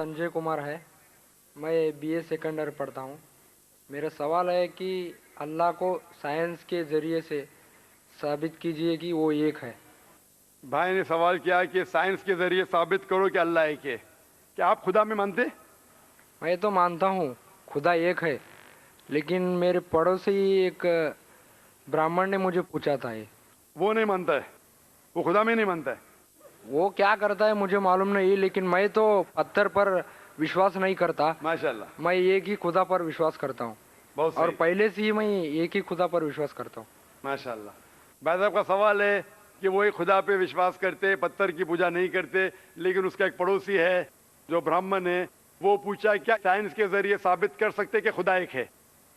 संजय कुमार है। मैं BA second year पढ़ता हूँ। मेरा सवाल है कि अल्लाह को साइंस के ज़रिए से साबित कीजिए कि वो एक है। भाई ने सवाल किया कि साइंस के जरिए साबित करो कि अल्लाह एक है। क्या आप खुदा में मानते? मैं तो मानता हूँ खुदा एक है, लेकिन मेरे पड़ोसी एक ब्राह्मण ने मुझे पूछा था ये। वो नहीं मानता है, वो खुदा में नहीं मानता है। वो क्या करता है मुझे मालूम नहीं, लेकिन मैं तो पत्थर पर विश्वास नहीं करता। माशाल्लाह, मैं एक ही खुदा पर विश्वास करता हूँ, बहुत और सही। पहले से ही मैं एक ही खुदा पर विश्वास करता हूँ। माशाल्लाह। भाई साहब का सवाल है कि वो एक खुदा पे विश्वास करते, पत्थर की पूजा नहीं करते, लेकिन उसका एक पड़ोसी है जो ब्राह्मण है, वो पूछा क्या साइंस के जरिए साबित कर सकते कि खुदा एक है।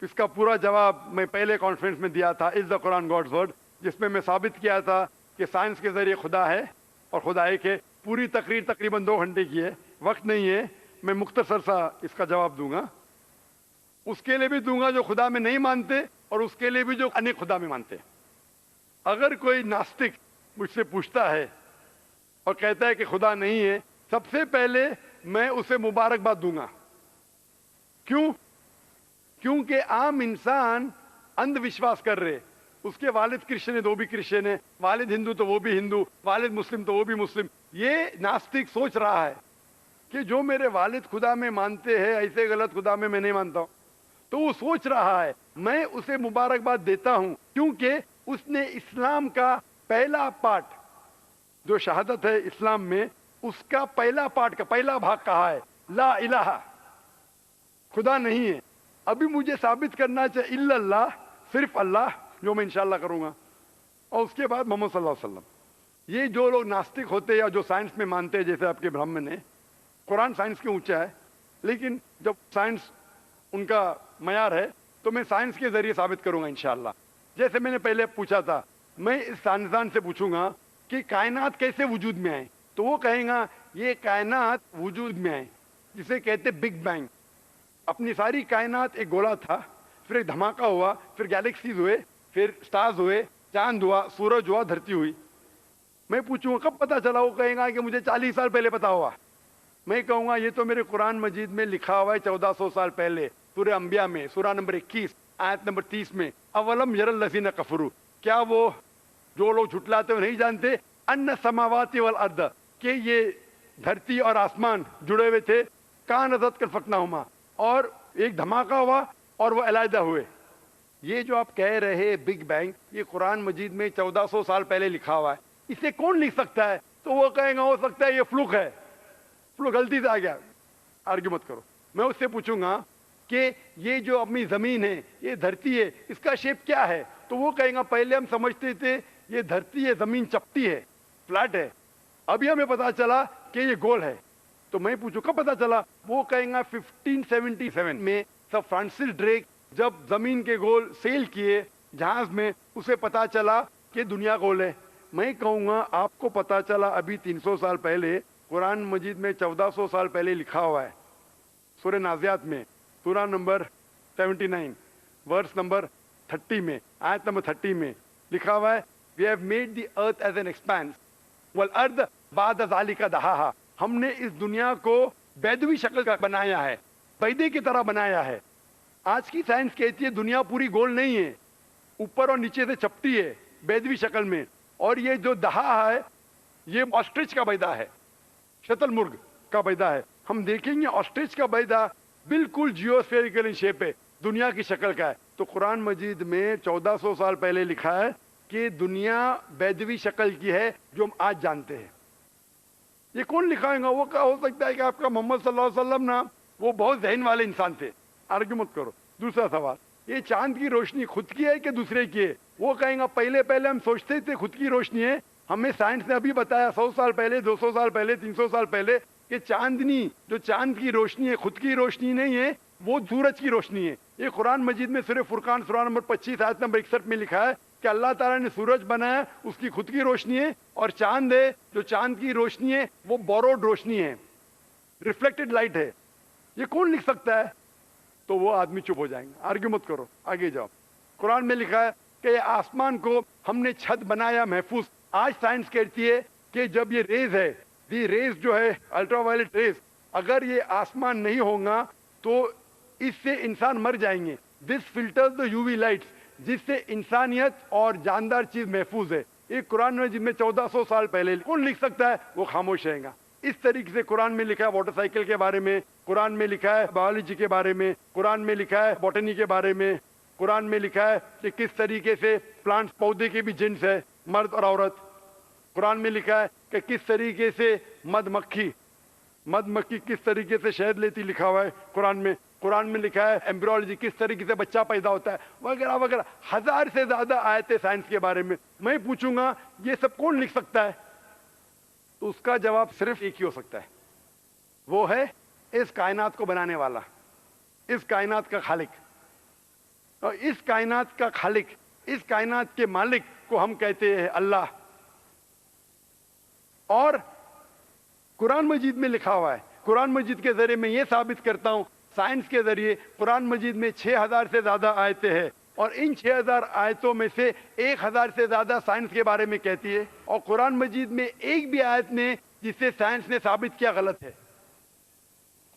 इसका पूरा जवाब मैं पहले कॉन्फ्रेंस में दिया था, is the Quran God's word, जिसमें मैं साबित किया था कि साइंस के जरिए खुदा है और खुदा एक है। पूरी तकरीर तकरीबन 2 घंटे की है, वक्त नहीं है, मैं मुख्तसर सा इसका जवाब दूंगा। उसके लिए भी दूंगा जो खुदा में नहीं मानते, और उसके लिए भी जो अनेक खुदा में मानते। अगर कोई नास्तिक मुझसे पूछता है और कहता है कि खुदा नहीं है, सबसे पहले मैं उसे मुबारकबाद दूंगा। क्यों? क्योंकि आम इंसान अंधविश्वास कर रहे। उसके वालिद क्रिश्चियन है तो वो भी क्रिश्चियन है, वालिद हिंदू तो वो भी हिंदू, वालिद मुस्लिम तो वो भी मुस्लिम। ये नास्तिक सोच रहा है कि जो मेरे वालिद खुदा में मानते हैं, ऐसे गलत खुदा में मैं नहीं मानता हूं। तो वो सोच रहा है, मैं उसे मुबारकबाद देता हूं, क्योंकि उसने इस्लाम का पहला पार्ट, जो शहादत है इस्लाम में, उसका पहला पार्ट का पहला भाग कहा है ला इलाहा, खुदा नहीं है। अभी मुझे साबित करना चाहिए इल्लल्लाह, सिर्फ अल्लाह, जो मैं इंशाल्लाह करूंगा, और उसके बाद मोहम्मद सल्लल्लाहु अलैहि वसल्लम। ये जो लोग नास्तिक होते हैं या जो साइंस में मानते हैं, जैसे आपके ब्राह्मण है, कुरान साइंस के ऊंचा है, लेकिन जब साइंस उनका मयार है तो मैं साइंस के जरिए साबित करूंगा इंशाल्लाह। जैसे मैंने पहले पूछा था, मैं इस साइंसदान से पूछूंगा कि कायनात कैसे वजूद में आए, तो वो कहेगा ये कायनात वजूद में आए जिसे कहते बिग बैंग। अपनी सारी कायनात एक गोला था, फिर एक धमाका हुआ, फिर गैलेक्सीज हुए, फिर स्टार्स हुए, चांद हुआ, सूरज हुआ, धरती हुई। मैं पूछूंगा कब पता चला, वो कहेगा कि मुझे 40 साल पहले पता हुआ। मैं कहूंगा ये तो मेरे कुरान मजीद में लिखा हुआ है 1400 साल पहले, सूरह अंबिया में, सूरह नंबर 21 आयत नंबर 30 में, अवलम यरल लज़ीना कफरू, क्या वो जो लोग झुटलाते हुए नहीं जानते, अन्ना समावाति वल अर्द, कि ये धरती और आसमान जुड़े हुए थे, कानज़त कल फकनाहुमा, और एक धमाका हुआ और वो अलहदा हुए। ये जो आप कह रहे बिग बैंग, ये कुरान मजीद में 1400 साल पहले लिखा हुआ है, इसे कौन लिख सकता है? तो वो कहेगा हो सकता है ये फ्लूक है, फ्लूक गलती से आ गया। आर्ग्यू मत करो। मैं उससे पूछूंगा कि ये जो अपनी जमीन है, ये धरती है, इसका शेप क्या है? तो वो कहेगा पहले हम समझते थे ये धरती है, जमीन चपटी है, फ्लैट है, अभी हमें पता चला कि ये गोल है। तो मैं पूछूं कब पता चला? वो कहेगा 1577 में सब फ्रांसिस ड्रेक जब जमीन के गोल सेल किए जहाज में, उसे पता चला कि दुनिया गोल है। मैं कहूंगा आपको पता चला अभी 300 साल पहले, कुरान मजीद में 1400 साल पहले लिखा हुआ है, सूरह नाज़ियात में, सूरह नंबर 79 वर्स नंबर 30 में, आयत नंबर 30 में लिखा हुआ है, we have made the earth as an expanse वल अर्द बाद ज़ालिका दहाहा, हमने इस दुनिया को बैदवी शक्ल का बनाया है, बैदे की तरह बनाया है। आज की साइंस कहती है दुनिया पूरी गोल नहीं है, ऊपर और नीचे से चपटी है बैदवी शक्ल में, और ये जो दहा है ये ऑस्ट्रिच का बैदा है, शतुरमुर्ग का बैदा है। हम देखेंगे ऑस्ट्रिच का बैदा बिल्कुल जियोस्फेरिकल इन शेप है, दुनिया की शक्ल का है। तो कुरान मजीद में 1400 साल पहले लिखा है कि दुनिया बैदवी शक्ल की है जो हम आज जानते हैं। ये कौन लिखाएगा? वो क्या हो सकता है कि आपका मोहम्मद सल्लल्लाहु अलैहि वसल्लम ना, वो बहुत जहन वाले इंसान थे। आर्ग्यू मत करो। दूसरा सवाल, ये चांद की रोशनी खुद की है कि दूसरे की है? वो कहेगा पहले पहले हम सोचते थे खुद की रोशनी है, हमें साइंस ने अभी बताया 100 साल पहले, 200 साल पहले, 300 साल पहले, कि चांदनी, जो चांद की रोशनी है, खुद की रोशनी नहीं है, वो सूरज की रोशनी है। ये कुरान मजीद में सूरह फुरकान सूरह नंबर 25 आयत नंबर 61 में लिखा है कि अल्लाह ताला ने सूरज बनाया, उसकी खुद की रोशनी है, और चांद है, जो चांद की रोशनी है वो बोरोड रोशनी है, रिफ्लेक्टेड लाइट है। ये कौन लिख सकता है? तो वो आदमी चुप हो जाएंगे। आर्ग्यू मत करो, आगे जाओ। कुरान में लिखा है कि आसमान को हमने छत बनाया महफूज। आज साइंस कहती है कि जब ये रेज है, दी रेज जो है अल्ट्रावायलेट रेज, اگر یہ آسمان نہیں ہوگا تو اس سے انسان مر جائیں گے. This filters the U V lights, جس سے انسانیت اور جاندار چیز محفوظ ہے. یہ قرآن میں جن میں 1400 سال پہلے کون لکھ سکتا ہے؟ وہ خاموش رہے گا. اس طریقے سے قرآن میں لکھا ہے واٹر سائیکل کے بارے میں، قرآن میں لکھا ہے بایولوجی کے بارے میں، قرآن میں لکھا ہے بوٹنی کے بارے میں، قرآن میں لکھا ہے کہ کس طریقے سے پلانٹس پودے کے بھی جنس ہے، مرد اور عورت. قرآن میں لکھا ہے کہ کس طریقے سے مد مکھی کس طریقے سے شہد لیتی، لکھا ہوا ہے قرآن میں. قرآن میں لکھا ہے ایمبریولوجی، کس طریقے سے بچہ پیدا ہوتا ہے، وغیرہ وغیرہ. 1000 سے زیادہ آیتیں سائنس کے بارے میں. میں پوچھوں گا یہ سب کون لکھ سکتا ہے؟ تو اس کا جواب صرف ایک ہی ہو سکتا ہے، وہ ہے اس کائنات کو بنانے والا، اس کائنات کا خالق. اور اس کائنات کا خالق، اس کائنات کے مالک کو ہم کہتے ہیں اللہ. اور قرآن مجید میں لکھا ہوا ہے، قرآن مجید کے ذریعے میں یہ ثابت کرتا ہوں، سائنس کے ذریعے قرآن مجید میں 6000 سے زیادہ آیتیں ہیں، اور ان 6000 آیتوں میں سے 1000 سے زیادہ سائنس کے بارے میں کہتی ہے. اور قرآن مجید میں ایک بھی آیت نے جسے سائنس نے ثابت کیا غلط ہے.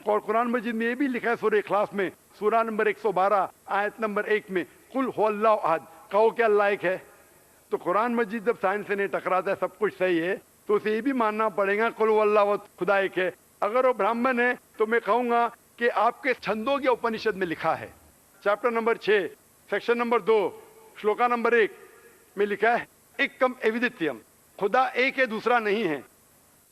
اور قرآن مجید میں یہ بھی لکھا ہے سورہ اخلاص میں، سورہ نمبر 112 آیت نمبر 1 میں، قل هو اللہ احد، کہو کہ اللہ ایک ہے. تو قرآن مجید جب سائنس سے نہیں ٹکراتا ہے، سب کچھ صحیح ہے، تو اسے یہ بھی ماننا پڑے گا قل هو اللہ خدا ایک ہے. اگر وہ برہمن ہے تو میں کہوں گا کہ آپ کے چھندوگیہ اپنشد میں لکھا ہے، chapter number 6 section number 2 shloka number 1 میں لکھا ہے ایکم ایودتیم، خدا ایک ہے دوسرا نہیں ہے.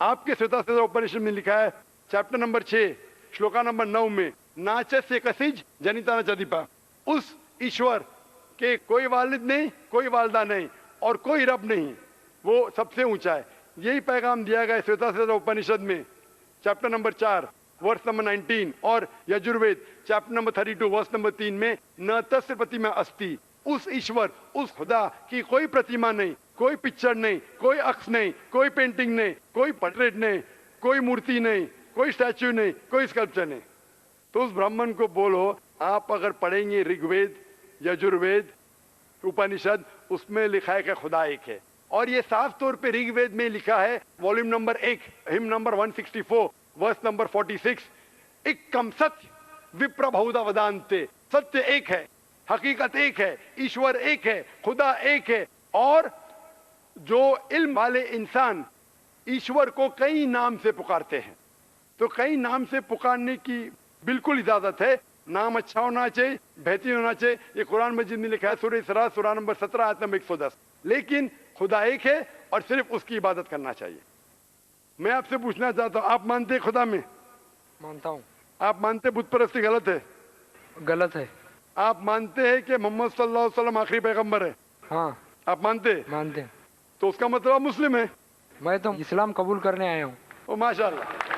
آپ کے سوتا سوتا اپنشد میں لکھا ہے چیپٹر نمبر 6 شلوکا نمبر 9 میں ناچس سے کسج جنیتا نچدیپا، اس ایشور کے کوئی والد نہیں، کوئی والدہ نہیں اور کوئی رب نہیں، وہ سب سے اونچا ہے. یہی پیغام دیا گیا سوتا سوتا اپنشد میں چیپٹر نمبر 4 ورس نمبر 19 اور Yajurveda chapter number 32 verse number 3 میں نہ تسر پرتیما استی، اس ایشور، اس خدا کی کوئی پرتیما نہیں، کوئی پکچر نہیں، کوئی عکس نہیں، کوئی پینٹنگ نہیں، کوئی پورٹریٹ نہیں، کوئی مورتی نہیں، کوئی اسٹیچو نہیں، کوئی اسکلپچر نہیں. تو اس برہمن کو بولو، آپ اگر پڑھیں گے رگ وید، یجروید، اپنشد، اس میں لکھا ہے کہ خدا ایک ہے. اور یہ صاف طور پہ رگ وید میں لکھا ہے والیوم نمبر 1 ہم نمبر 164 ورس نمبر 46، ایکم ستیہ وپر بہودا ودانتے، ستیہ ایک ہے، حقیقت ایک ہے، ایشور ایک ہے، خدا ایک ہے. اور جو علم والے انسان ایشور کو کئی نام سے پکارتے ہیں، تو کئی نام سے پکارنے کی بالکل اجازت ہے. نام اچھا ہونا چاہیے، بہترین ہونا چاہیے. یہ قرآن مجید میں لکھا ہے سورہ اسراء سورہ نمبر 17 آیت نمبر 110. لیکن خدا ایک ہے اور صرف اس کی عبادت کرنا چاہیے. میں آپ سے پوچھنا چاہتا ہوں، آپ مانتے ہیں خدا میں؟ مانتا ہوں. آپ مانتے بت پرستی غلط ہے؟ غلط ہے. آپ مانتے ہیں کہ محمد صلی اللہ علیہ وسلم آخری پیغمبر ہے؟ ہاں آپ مانتے ہیں؟ مانتے ہیں. تو اس کا مطلب آپ مسلم ہیں. میں تو اسلام قبول کرنے آیا ہوں. او ماشاء اللہ.